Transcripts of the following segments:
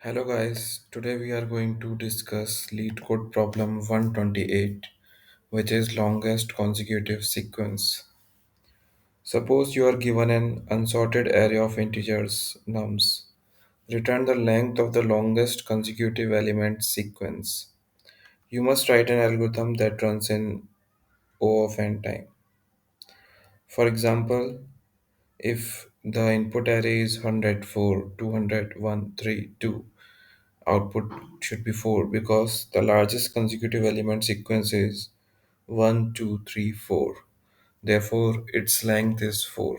Hello guys, today we are going to discuss Leetcode problem 128, which is longest consecutive sequence. Suppose you are given an unsorted array of integers nums. Return the length of the longest consecutive element sequence. You must write an algorithm that runs in O of n time. For example, if the input array is 104, 200, 1, 3, 2, output should be 4 because the largest consecutive element sequence is 1, 2, 3, 4. Therefore, its length is 4.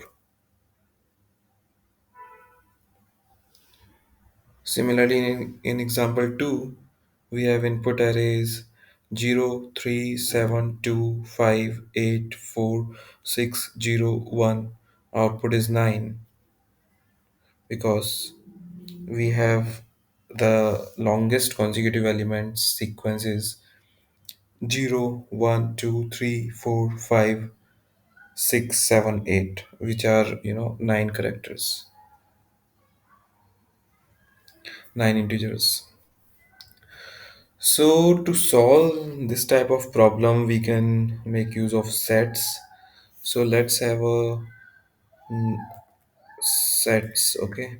Similarly, in example 2, we have input arrays 0, 3, 7, 2, 5, 8, 4, 6, 0, 1. Output is 9 because we have the longest consecutive element sequence is 0, 1, 2, 3, 4, 5, 6, 7, 8, which are, nine characters, nine integers. So, to solve this type of problem, we can make use of sets. So, let's have a mm, sets, okay?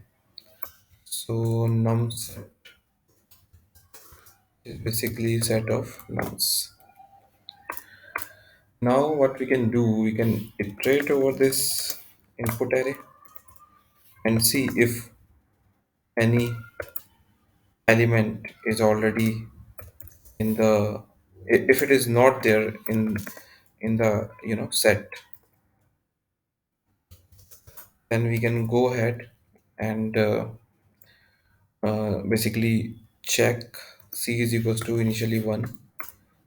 So, num set is basically set of nums. Now, what we can do, we can iterate over this input array and see if any element is already in the if it is not there in the set, then we can go ahead and basically check c is equals to initially 1.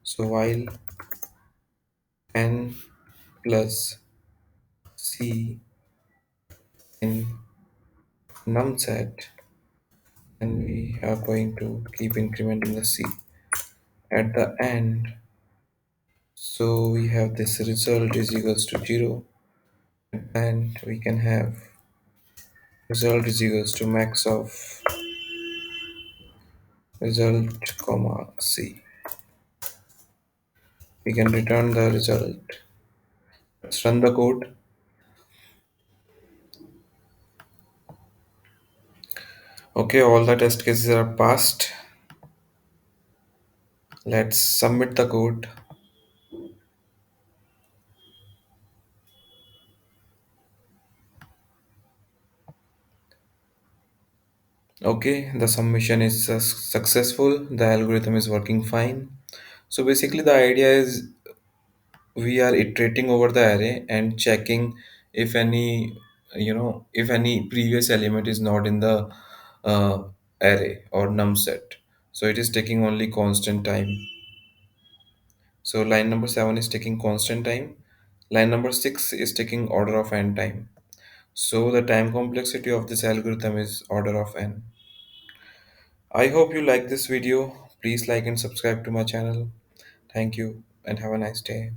So while n plus c in num set, and we are going to keep incrementing the c at the end. So we have this result is equals to 0, and we can have result is equals to max of result comma c. We can return the result. Let's run the code. Okay, all the test cases are passed. Let's submit the code. Okay, the submission is successful. The algorithm is working fine. So basically, the idea is we are iterating over the array and checking if any, if any previous element is not in the uh, array or num set. So it is taking only constant time. So line number 7 is taking constant time. Line number 6 is taking order of n time. So the time complexity of this algorithm is order of n. I hope you like this video. Please like and subscribe to my channel. Thank you and have a nice day.